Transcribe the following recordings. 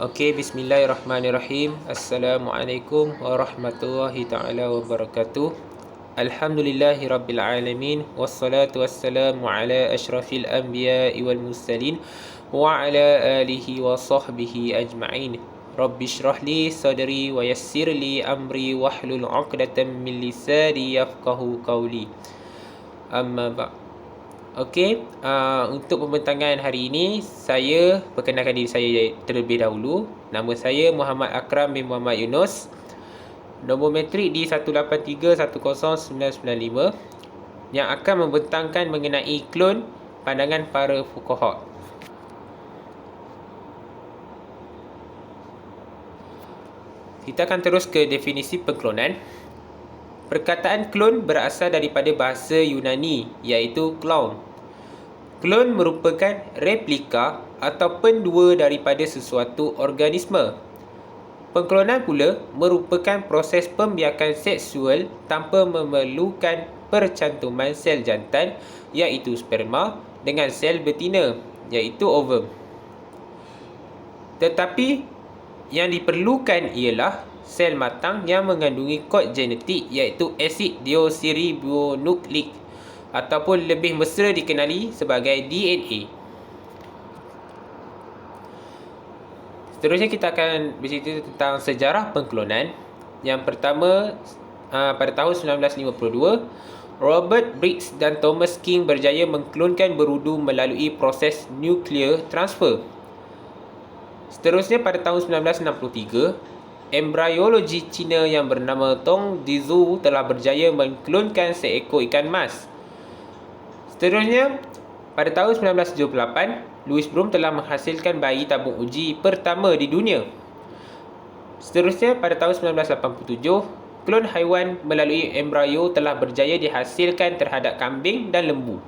Okey, bismillahirrahmanirrahim. Assalamualaikum warahmatullahi taala wabarakatuh. Alhamdulillahi rabbil alamin, wassalatu wassalamu ala asyrafil anbiya'i wal mursalin wa ala alihi wa sahbihi ajma'in. Rabbi shrah li sadri wa yassir li amri wahlul 'uqdatam min lisani yafqahu qawli. Amma ba'd. Okey, untuk pembentangan hari ini, saya perkenalkan diri saya terlebih dahulu. Nama saya Muhammad Akram bin Muhammad Yunus. Nombor metrik di 183109995 yang akan membentangkan mengenai klon pandangan para fuqaha. Kita akan terus ke definisi pengklonan. Perkataan klon berasal daripada bahasa Yunani, iaitu clone. Klon merupakan replika atau pendua daripada sesuatu organisme. Pengklonan pula merupakan proses pembiakan seksual tanpa memerlukan percantuman sel jantan, iaitu sperma, dengan sel betina, iaitu ovum. Tetapi yang diperlukan ialah sel matang yang mengandungi kod genetik, iaitu asid deoksiribonukleik, ataupun lebih mesra dikenali sebagai DNA. Seterusnya kita akan bercerita tentang sejarah pengklonan. Yang pertama, pada tahun 1952, Robert Briggs dan Thomas King berjaya mengklonkan berudu melalui proses nuclear transfer. Seterusnya pada tahun 1963, embriologi Cina yang bernama Tong Dizhou telah berjaya mengklonkan seekor ikan mas. Seterusnya, pada tahun 1978, Louis Broom telah menghasilkan bayi tabung uji pertama di dunia. Seterusnya, pada tahun 1987, klon haiwan melalui embrio telah berjaya dihasilkan terhadap kambing dan lembu.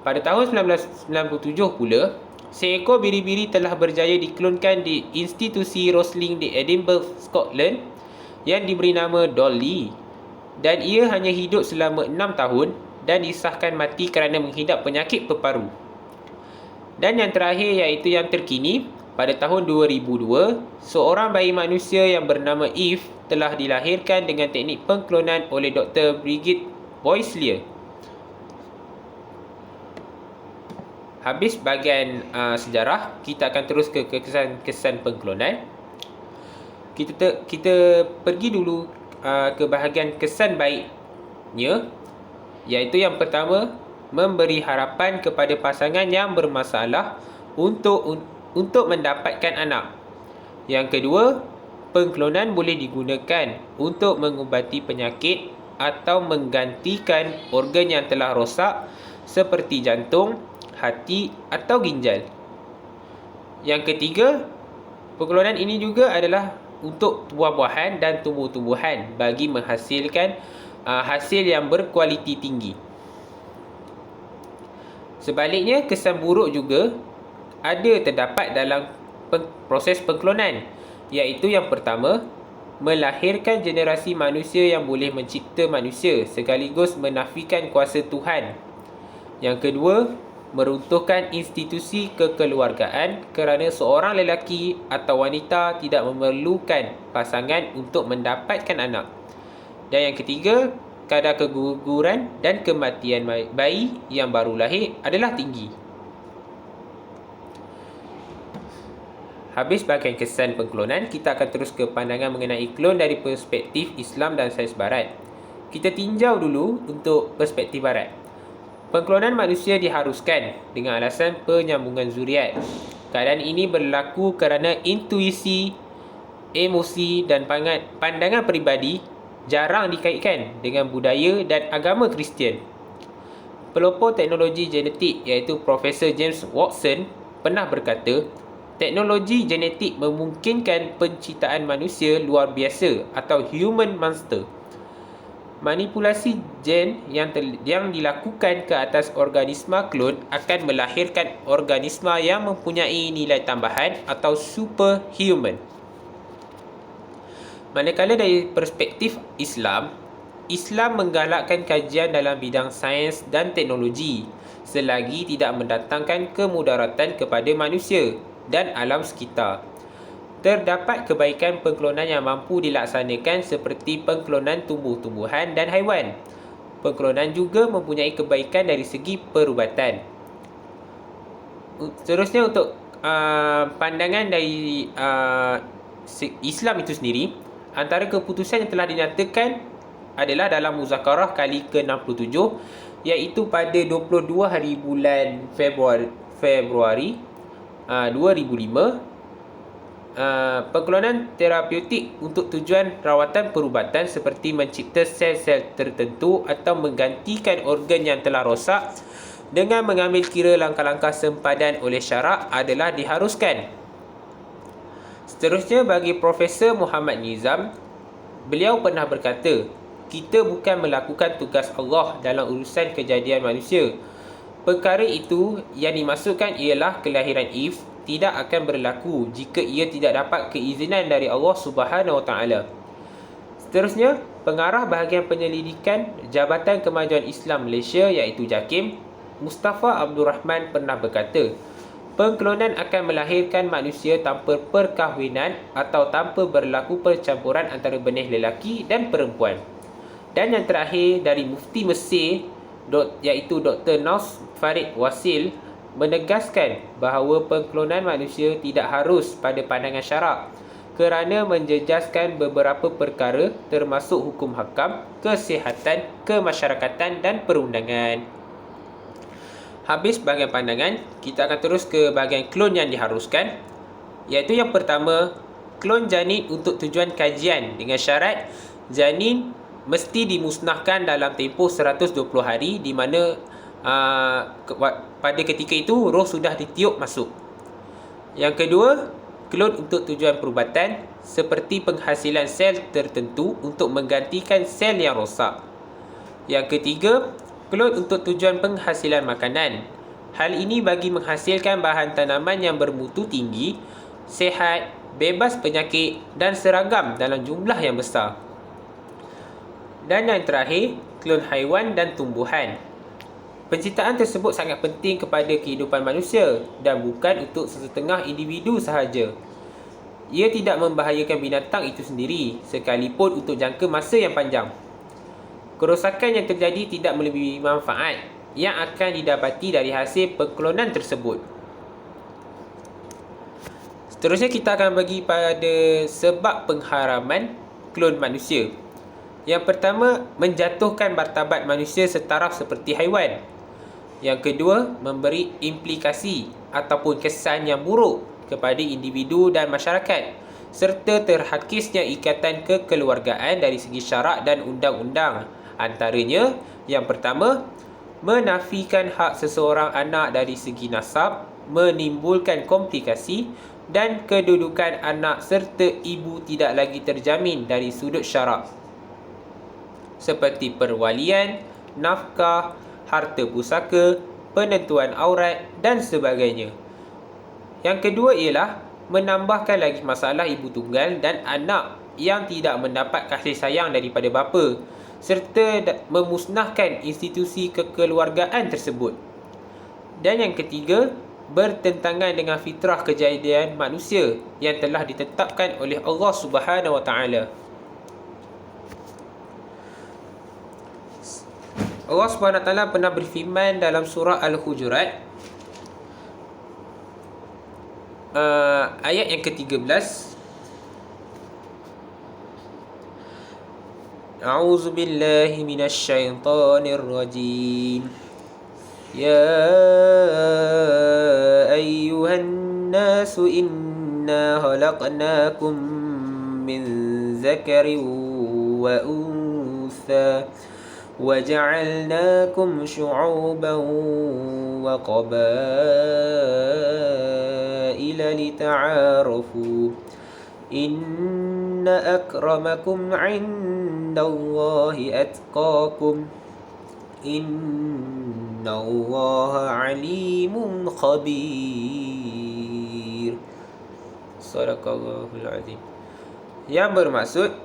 Pada tahun 1997 pula, seekor biri-biri telah berjaya diklonkan di institusi Roslin di Edinburgh, Scotland, yang diberi nama Dolly, dan ia hanya hidup selama 6 tahun dan disahkan mati kerana menghidap penyakit peparu. Dan yang terakhir, iaitu yang terkini, pada tahun 2002, seorang bayi manusia yang bernama Eve telah dilahirkan dengan teknik pengklonan oleh Dr. Brigitte Boisselier. Habis bahagian sejarah, kita akan terus ke kesan-kesan pengklonan. Kita pergi dulu ke bahagian kesan baiknya, iaitu yang pertama, memberi harapan kepada pasangan yang bermasalah untuk mendapatkan anak. Yang kedua, pengklonan boleh digunakan untuk mengubati penyakit atau menggantikan organ yang telah rosak seperti jantung, hati atau ginjal. Yang ketiga, pengklonan ini juga adalah untuk buah-buahan dan tumbuh-tumbuhan bagi menghasilkan hasil yang berkualiti tinggi. Sebaliknya, kesan buruk juga terdapat dalam proses pengklonan, iaitu yang pertama, melahirkan generasi manusia yang boleh mencipta manusia sekaligus menafikan kuasa Tuhan. Yang kedua, meruntuhkan institusi kekeluargaan kerana seorang lelaki atau wanita tidak memerlukan pasangan untuk mendapatkan anak. Dan yang ketiga, kadar keguguran dan kematian bayi yang baru lahir adalah tinggi. Habis bahagian kesan pengklonan, kita akan terus ke pandangan mengenai klon dari perspektif Islam dan sains barat. Kita tinjau dulu untuk perspektif barat. Pengklonan manusia diharuskan dengan alasan penyambungan zuriat. Keadaan ini berlaku kerana intuisi, emosi dan pandangan peribadi jarang dikaitkan dengan budaya dan agama Kristian. Pelopor teknologi genetik iaitu Profesor James Watson pernah berkata, teknologi genetik memungkinkan penciptaan manusia luar biasa atau human monster. Manipulasi gen yang dilakukan ke atas organisma klon akan melahirkan organisma yang mempunyai nilai tambahan atau superhuman. Manakala dari perspektif Islam menggalakkan kajian dalam bidang sains dan teknologi selagi tidak mendatangkan kemudaratan kepada manusia dan alam sekitar. Terdapat kebaikan pengklonan yang mampu dilaksanakan seperti pengklonan tumbuh-tumbuhan dan haiwan. Pengklonan juga mempunyai kebaikan dari segi perubatan. Seterusnya untuk pandangan dari Islam itu sendiri, antara keputusan yang telah dinyatakan adalah dalam Muzakarah kali ke-67, iaitu pada 22 hari bulan Februari 2005. Pengklonan terapeutik untuk tujuan rawatan perubatan seperti mencipta sel-sel tertentu atau menggantikan organ yang telah rosak dengan mengambil kira langkah-langkah sempadan oleh syarak adalah diharuskan. Seterusnya, bagi Profesor Muhammad Nizam, beliau pernah berkata, kita bukan melakukan tugas Allah dalam urusan kejadian manusia. Perkara itu yang dimaksudkan ialah kelahiran Eve tidak akan berlaku jika ia tidak dapat keizinan dari Allah Subhanahu Wa Taala. Seterusnya, pengarah bahagian penyelidikan Jabatan Kemajuan Islam Malaysia iaitu JAKIM, Mustafa Abdul Rahman pernah berkata, pengklonan akan melahirkan manusia tanpa perkahwinan atau tanpa berlaku percampuran antara benih lelaki dan perempuan. Dan yang terakhir dari Mufti Mesir iaitu Dr. Naus Farid Wasil menegaskan bahawa pengklonan manusia tidak harus pada pandangan syarak kerana menjejaskan beberapa perkara termasuk hukum hakam, kesihatan, kemasyarakatan dan perundangan. Habis bahagian pandangan, kita akan terus ke bahagian klon yang diharuskan, iaitu yang pertama, klon janin untuk tujuan kajian dengan syarat janin mesti dimusnahkan dalam tempoh 120 hari di mana pada ketika itu roh sudah ditiup masuk. Yang kedua, klon untuk tujuan perubatan seperti penghasilan sel tertentu untuk menggantikan sel yang rosak. Yang ketiga, klon untuk tujuan penghasilan makanan. Hal ini bagi menghasilkan bahan tanaman yang bermutu tinggi, sihat, bebas penyakit dan seragam dalam jumlah yang besar. Dan yang terakhir, klon haiwan dan tumbuhan. Penciptaan tersebut sangat penting kepada kehidupan manusia dan bukan untuk sesetengah individu sahaja. Ia tidak membahayakan binatang itu sendiri sekalipun untuk jangka masa yang panjang. Kerosakan yang terjadi tidak melebihi manfaat yang akan didapati dari hasil pengklonan tersebut. Seterusnya kita akan bagi pada sebab pengharaman klon manusia. Yang pertama, menjatuhkan martabat manusia setaraf seperti haiwan. Yang kedua, memberi implikasi ataupun kesan yang buruk kepada individu dan masyarakat serta terhakisnya ikatan kekeluargaan dari segi syarak dan undang-undang. Antaranya, yang pertama, menafikan hak seseorang anak dari segi nasab, menimbulkan komplikasi dan kedudukan anak serta ibu tidak lagi terjamin dari sudut syarak seperti perwalian, nafkah, harta pusaka, penentuan aurat dan sebagainya. Yang kedua ialah menambahkan lagi masalah ibu tunggal dan anak yang tidak mendapat kasih sayang daripada bapa serta memusnahkan institusi kekeluargaan tersebut. Dan yang ketiga, bertentangan dengan fitrah kejadian manusia yang telah ditetapkan oleh Allah Subhanahu Wa Taala. Allah Subhanahu Wa Taala pernah berfirman dalam surah Al-Hujurat ayat yang ke-13, A'udzu billahi minasy syaithanir rajim. Ya ayyuhan nasu inna khalaqnakum min dzakarin wa untha وَجَعَلْنَاكُمْ شُعُوبًا وَقَبَائِلَ لِتَعَارَفُوا إِنَّ أَكْرَمَكُمْ عِندَ اللَّهِ أَتْقَاكُمْ إِنَّ اللَّهَ عَلِيمٌ خَبِيرٌ. Sadaqallahul Azim. Yang bermaksud,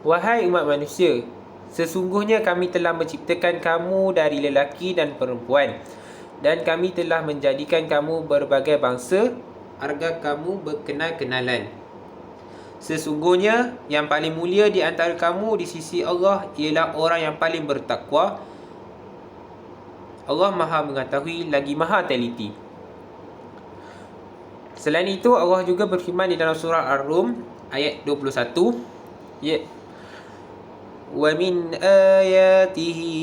wahai umat manusia, sesungguhnya kami telah menciptakan kamu dari lelaki dan perempuan, dan kami telah menjadikan kamu berbagai bangsa agar kamu berkenal-kenalan. Sesungguhnya yang paling mulia di antara kamu di sisi Allah ialah orang yang paling bertakwa. Allah Maha mengetahui lagi Maha teliti. Selain itu, Allah juga berfirman di dalam surah Ar-Rum ayat 21, ya, wa min ayatihi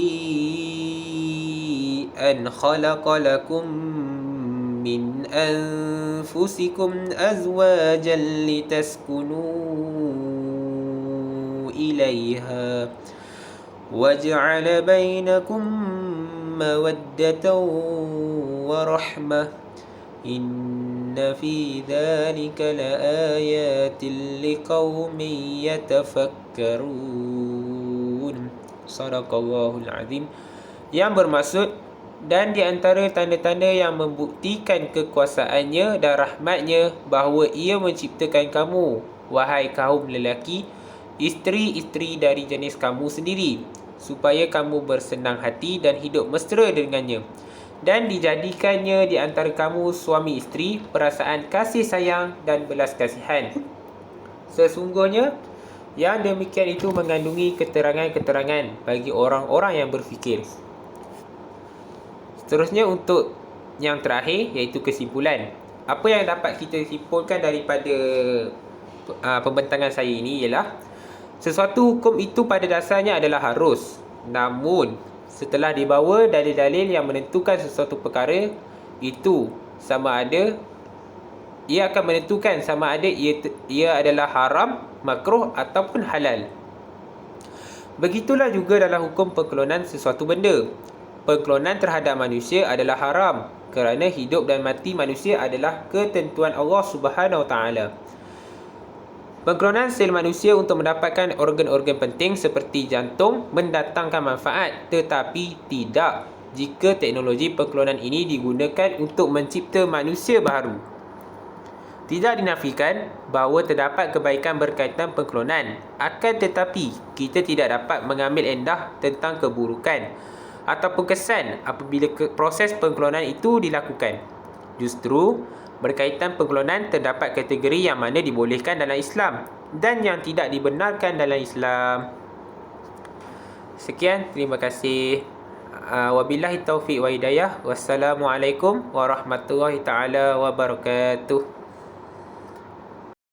an khalaqa lakum min anfusikum azwajan litaskunu ilaiha waj'ala bainakum mawaddatan wa rahmah inna fi dhalika laayatin liqaumin yatafakkarun. Sadaqallahul azim. Yang bermaksud, dan di antara tanda-tanda yang membuktikan kekuasaannya dan rahmatnya bahawa ia menciptakan kamu, wahai kaum lelaki, isteri-isteri dari jenis kamu sendiri, supaya kamu bersenang hati dan hidup mesra dengannya, dan dijadikannya di antara kamu suami isteri perasaan kasih sayang dan belas kasihan. Sesungguhnya yang demikian itu mengandungi keterangan-keterangan bagi orang-orang yang berfikir. Seterusnya untuk yang terakhir, iaitu kesimpulan. Apa yang dapat kita simpulkan daripada pembentangan saya ini ialah sesuatu hukum itu pada dasarnya adalah harus. Namun setelah dibawa dalil-dalil yang menentukan sesuatu perkara itu sama ada, ia akan menentukan sama ada ia adalah haram, makruh ataupun halal. Begitulah juga dalam hukum pengklonan sesuatu benda. Pengklonan terhadap manusia adalah haram kerana hidup dan mati manusia adalah ketentuan Allah Subhanahu Wa Taala. Pengklonan sel manusia untuk mendapatkan organ-organ penting seperti jantung mendatangkan manfaat, tetapi tidak jika teknologi pengklonan ini digunakan untuk mencipta manusia baru. Tidak dinafikan bahawa terdapat kebaikan berkaitan pengklonan, akan tetapi kita tidak dapat mengambil endah tentang keburukan ataupun kesan apabila proses pengklonan itu dilakukan. Justru berkaitan pengklonan terdapat kategori yang mana dibolehkan dalam Islam dan yang tidak dibenarkan dalam Islam. Sekian, terima kasih. Wabillahi taufiq wa hidayah. Wassalamualaikum warahmatullahi taala wabarakatuh.